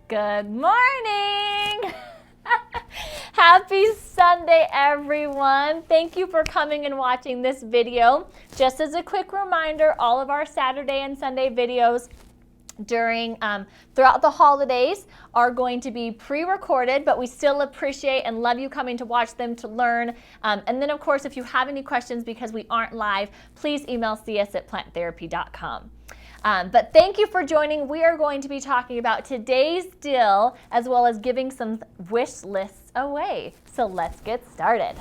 Good morning! Happy Sunday, everyone. Thank you for coming and watching this video. Just as a quick reminder, all of our Saturday and Sunday videos throughout the holidays are going to be pre-recorded, but we still appreciate and love you coming to watch them to learn. And then, of course, if you have any questions because we aren't live, please email cs@planttherapy.com. But thank you for joining. We are going to be talking about today's deal as well as giving some wish lists away. So let's get started.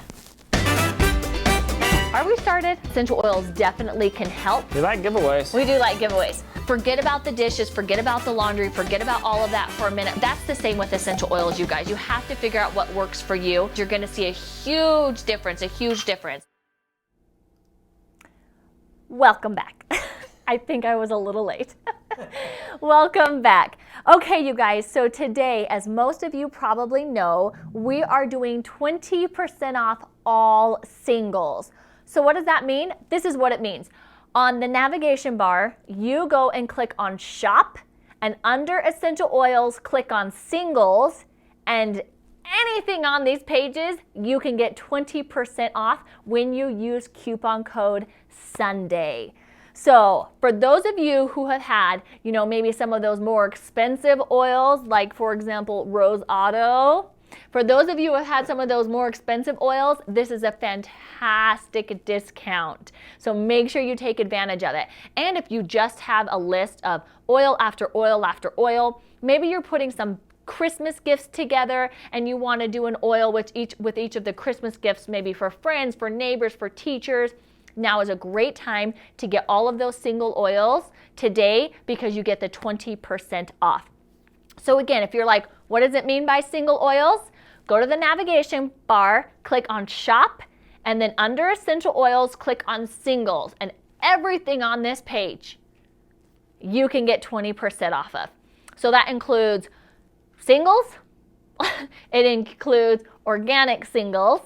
Are we started? Essential oils definitely can help. We like giveaways. We do like giveaways. Forget about the dishes, forget about the laundry, forget about all of that for a minute. That's the same with essential oils, you guys. You have to figure out what works for you. You're gonna see a huge difference, Welcome back. I think I was a little late. Welcome back. Okay, you guys, so today, as most of you probably know, we are doing 20% off all singles. So what does that mean? This is what it means. On the navigation bar, you go and click on Shop, and under Essential Oils, click on Singles, and anything on these pages, you can get 20% off when you use coupon code SUNDAY. So for those of you who have had, maybe some of those more expensive oils, like for example, Rose Otto, for those of you who have had some of those more expensive oils, this is a fantastic discount. So make sure you take advantage of it. And if you just have a list of oil after oil after oil, maybe you're putting some Christmas gifts together and you want to do an oil with each of the Christmas gifts, maybe for friends, for neighbors, for teachers. Now is a great time to get all of those single oils today because you get the 20% off. So again, if you're like, what does it mean by single oils? Go to the navigation bar, click on Shop, and then under Essential Oils, click on Singles. And everything on this page, you can get 20% off of. So that includes singles, it includes organic singles,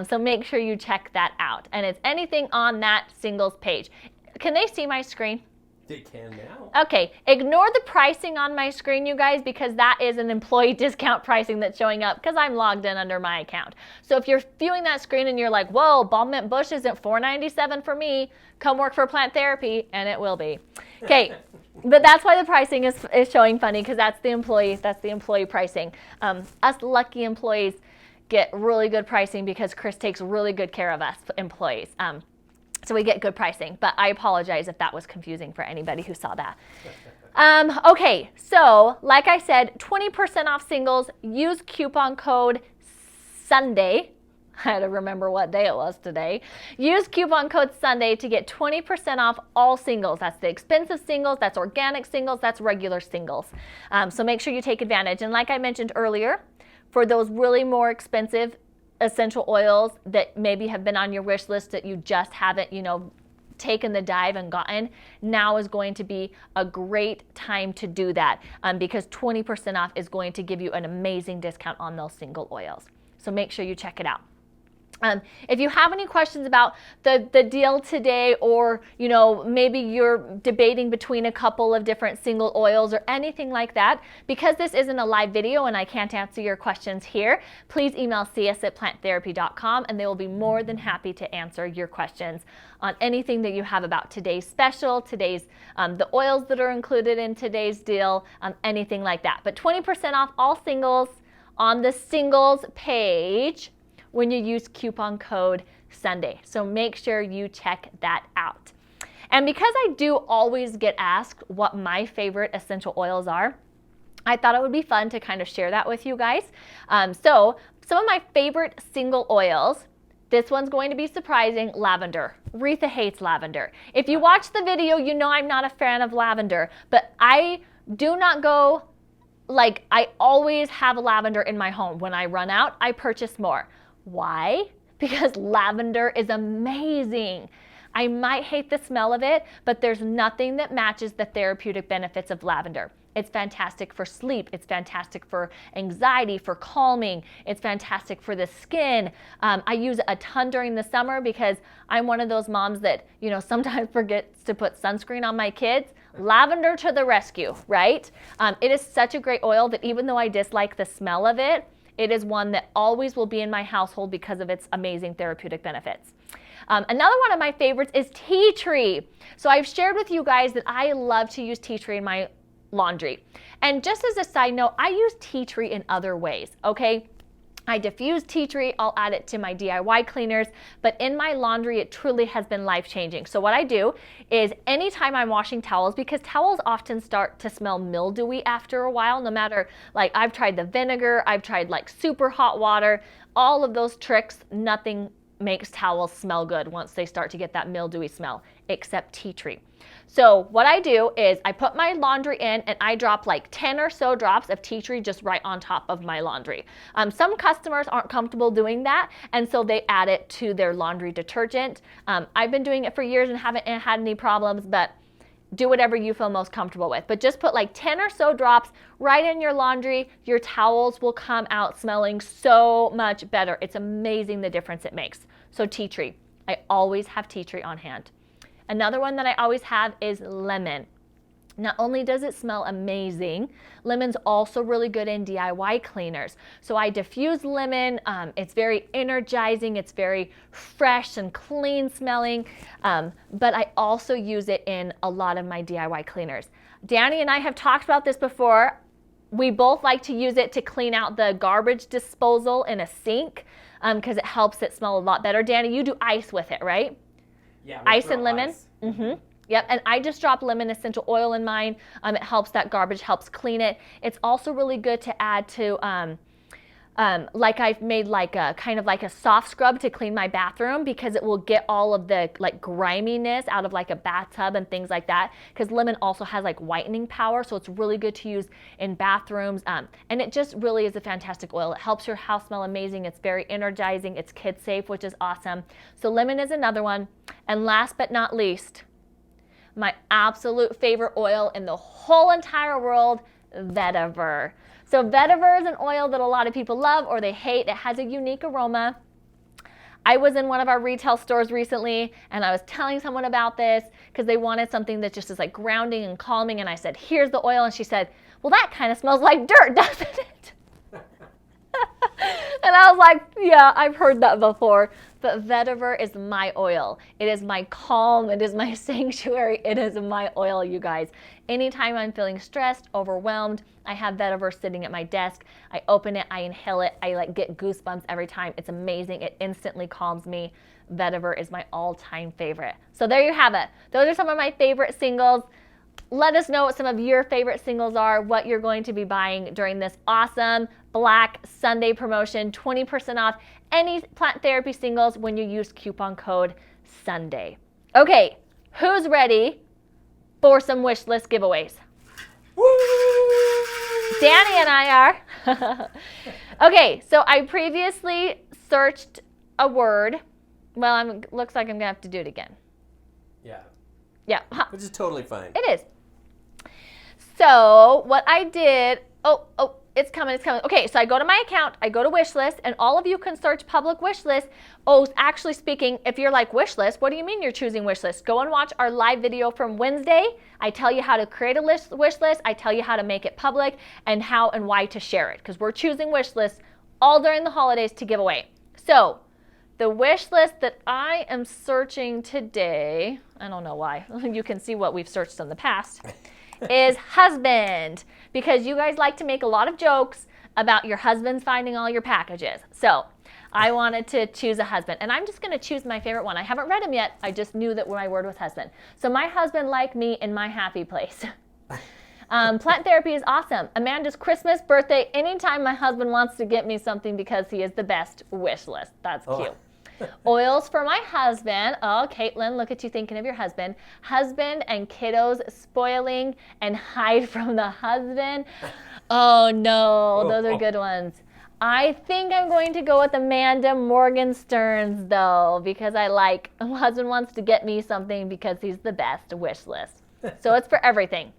so make sure you check that out. And it's anything on that singles page. Can they see my screen? They can now. Okay, ignore the pricing on my screen, you guys, because that is an employee discount pricing that's showing up because I'm logged in under my account. So if you're viewing that screen and you're like, whoa, Balm Mint Bush isn't $4.97 for me, come work for Plant Therapy, and it will be. Okay, but that's why the pricing is showing funny because that's the employee pricing. Us lucky employees get really good pricing because Chris takes really good care of us employees. So we get good pricing, but I apologize if that was confusing for anybody who saw that. Okay, so like I said, 20% off singles, use coupon code SUNDAY. I had to remember what day it was today. Use coupon code SUNDAY to get 20% off all singles. That's the expensive singles, that's organic singles, that's regular singles. So make sure you take advantage. And like I mentioned earlier, for those really more expensive essential oils that maybe have been on your wish list that you just haven't, taken the dive and gotten, now is going to be a great time to do that because 20% off is going to give you an amazing discount on those single oils. So make sure you check it out. If you have any questions about the deal today, or maybe you're debating between a couple of different single oils or anything like that, because this isn't a live video and I can't answer your questions here, please email cs@planttherapy.com and they will be more than happy to answer your questions on anything that you have about today's special, the oils that are included in today's deal, anything like that. But 20% off all singles on the singles page when you use coupon code SUNDAY. So make sure you check that out. And because I do always get asked what my favorite essential oils are, I thought it would be fun to kind of share that with you guys. So some of my favorite single oils, this one's going to be surprising, lavender. Retha hates lavender. If you watch the video, you know I'm not a fan of lavender, but I do not go, I always have lavender in my home. When I run out, I purchase more. Why? Because lavender is amazing. I might hate the smell of it, but there's nothing that matches the therapeutic benefits of lavender. It's fantastic for sleep. It's fantastic for anxiety, for calming. It's fantastic for the skin. I use it a ton during the summer because I'm one of those moms that, sometimes forgets to put sunscreen on my kids. Lavender to the rescue, right? It is such a great oil that even though I dislike the smell of it, it is one that always will be in my household because of its amazing therapeutic benefits. Another one of my favorites is tea tree. So I've shared with you guys that I love to use tea tree in my laundry. And just as a side note, I use tea tree in other ways, okay? I diffuse tea tree, I'll add it to my DIY cleaners, but in my laundry, it truly has been life-changing. So what I do is anytime I'm washing towels, because towels often start to smell mildewy after a while, no matter, I've tried the vinegar, I've tried super hot water, all of those tricks, nothing makes towels smell good once they start to get that mildewy smell, except tea tree. So what I do is I put my laundry in and I drop 10 or so drops of tea tree just right on top of my laundry. Some customers aren't comfortable doing that, and so they add it to their laundry detergent. I've been doing it for years and haven't had any problems, but do whatever you feel most comfortable with. But just put 10 or so drops right in your laundry. Your towels will come out smelling so much better. It's amazing the difference it makes. So tea tree. I always have tea tree on hand. Another one that I always have is lemon. Not only does it smell amazing, lemon's also really good in DIY cleaners. So I diffuse lemon. It's very energizing. It's very fresh and clean smelling. But I also use it in a lot of my DIY cleaners. Danny and I have talked about this before. We both like to use it to clean out the garbage disposal in a sink because it helps it smell a lot better. Danny, you do ice with it, right? Yeah. Ice and lemon? Mm-hmm. Yep, and I just drop lemon essential oil in mine. It helps that garbage, helps clean it. It's also really good to add to, I've made a kind of a soft scrub to clean my bathroom because it will get all of the griminess out of a bathtub and things like that. Because lemon also has whitening power, so it's really good to use in bathrooms. And it just really is a fantastic oil. It helps your house smell amazing. It's very energizing. It's kid safe, which is awesome. So lemon is another one. And last but not least, my absolute favorite oil in the whole entire world, vetiver. So vetiver is an oil that a lot of people love or they hate. It has a unique aroma. I was in one of our retail stores recently and I was telling someone about this because they wanted something that just is grounding and calming, and I said, here's the oil, and she said, well, that kind of smells like dirt, doesn't it? And I was like, yeah, I've heard that before. But vetiver is my oil. It is my calm. It is my sanctuary. It is my oil, you guys. Anytime I'm feeling stressed, overwhelmed, I have vetiver sitting at my desk. I open it, I inhale it. I get goosebumps every time. It's amazing. It instantly calms me. Vetiver is my all-time favorite. So there you have it. Those are some of my favorite singles. Let us know what some of your favorite singles are, what you're going to be buying during this awesome Black Sunday promotion, 20% off any plant therapy singles when you use coupon code SUNDAY. Okay, who's ready for some wish list giveaways? Woo! Danny and I are. Okay, so I previously searched a word. Well, looks like I'm going to have to do it again. Yeah. Yeah. Which is totally fine. It is. So what I did, it's coming. Okay, so I go to my account, I go to wish list, and all of you can search public wish list. Oh, actually speaking, if you're like wish list, what do you mean you're choosing wish list? Go and watch our live video from Wednesday. I tell you how to create a wish list. I tell you how to make it public and how and why to share it, because we're choosing wish lists all during the holidays to give away. So the wish list that I am searching today, I don't know why, you can see what we've searched in the past, is husband, because you guys like to make a lot of jokes about your husbands finding all your packages. So I wanted to choose a husband, and I'm just going to choose my favorite one. I haven't read them yet. I just knew that my word was husband. So my husband, like me, in my happy place. Plant therapy is awesome. Amanda's Christmas, birthday, anytime my husband wants to get me something because he is the best, wish list. That's cute. Oils for my husband. Oh, Caitlin, look at you thinking of your husband. Husband and kiddos spoiling and hide from the husband. Oh, no. Those are good ones. I think I'm going to go with Amanda Morgenstern's, though, because my husband wants to get me something because he's the best, wish list. So it's for everything.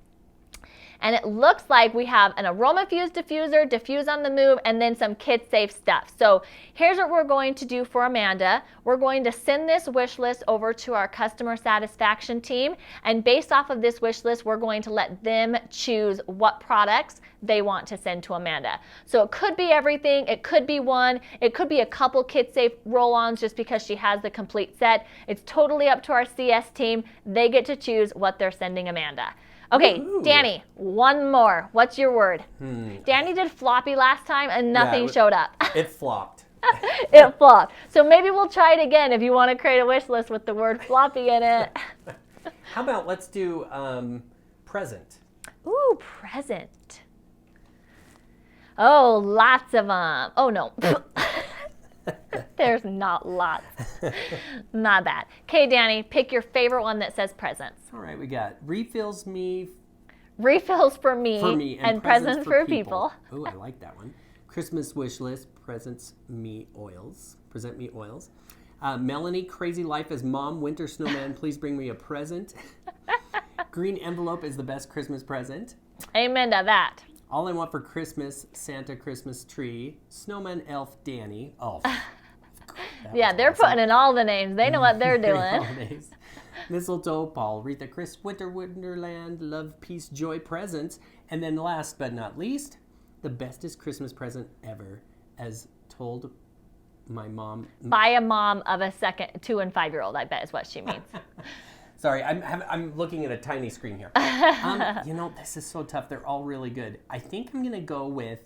And it looks like we have an AromaFuse diffuser, Diffuse on the Move, and then some kid-safe stuff. So here's what we're going to do for Amanda. We're going to send this wish list over to our customer satisfaction team, and based off of this wish list, we're going to let them choose what products they want to send to Amanda. So it could be everything, it could be one, it could be a couple kid-safe roll-ons just because she has the complete set. It's totally up to our CS team. They get to choose what they're sending Amanda. Okay, Ooh. Danny, one more. What's your word? Danny did floppy last time and nothing showed up. It flopped. It flopped. So maybe we'll try it again if you want to create a wish list with the word floppy in it. How about let's do present? Ooh, present. Oh, lots of them. Oh, no. There's not lots. Not bad. Okay, Danny, pick your favorite one that says presents. All right, we got refills me. Refills for me, and presents for people. Oh, I like that one. Christmas wish list, presents me oils. Present me oils. Melanie, crazy life as mom, winter snowman, please bring me a present. Green envelope is the best Christmas present. Amen to that. All I want for Christmas, Santa Christmas tree, snowman, elf, Danny. Oh, Yeah, they're putting in all the names. They know what they're doing. holidays. Mistletoe, Paul, Aretha, Chris, Winter, Wonderland, love, peace, joy, presents. And then last but not least, the bestest Christmas present ever, as told my mom. By a mom of a 2 and 5-year-old, I bet is what she means. Sorry, I'm looking at a tiny screen here. This is so tough. They're all really good. I think I'm going to go with,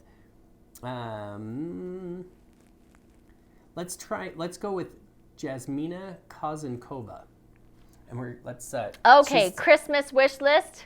let's go with Jasmina Kozenkova. And let's okay, Christmas wish list.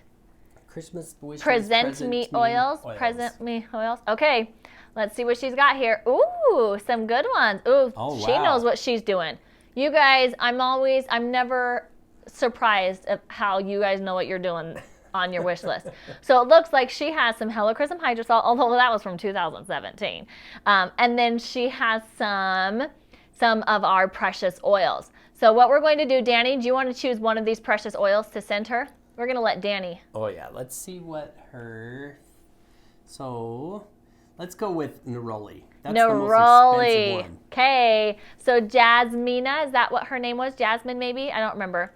Christmas wish Present me oils. Present me oils. Okay, let's see what she's got here. Ooh, some good ones. Ooh, she knows what she's doing. You guys, I'm never surprised at how you guys know what you're doing on your wish list. So it looks like she has some Helichrysum Hydrosol, although that was from 2017. And then she has some of our precious oils. So what we're going to do, Danny, do you want to choose one of these precious oils to send her? We're going to let Danny. Oh, yeah. Let's see So let's go with Neroli. That's the most expensive one. Okay. So Jasmina, is that what her name was? Jasmine, maybe? I don't remember.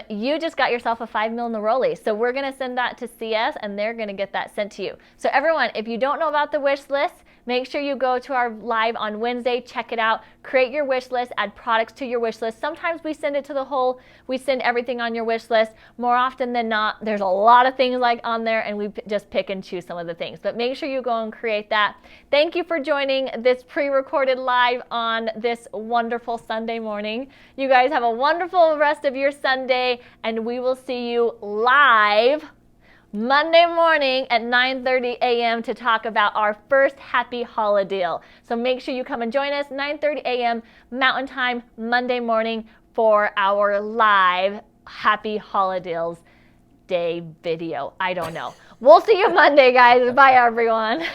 You just got yourself a 5 ml Neroli. So we're going to send that to CS, and they're going to get that sent to you. So everyone, if you don't know about the wish list, make sure you go to our live on Wednesday, check it out, create your wish list, add products to your wish list. Sometimes we send it to the whole, we send everything on your wish list. More often than not, there's a lot of things like on there, and we just pick and choose some of the things. But make sure you go and create that. Thank you for joining this pre-recorded live on this wonderful Sunday morning. You guys have a wonderful rest of your Sunday, and we will see you live Monday morning at 9:30 a.m. to talk about our first Happy Holiday deal. So make sure you come and join us 9:30 a.m. Mountain Time Monday morning for our live Happy Holidays Day video. I don't know. We'll see you Monday, guys. Bye, everyone.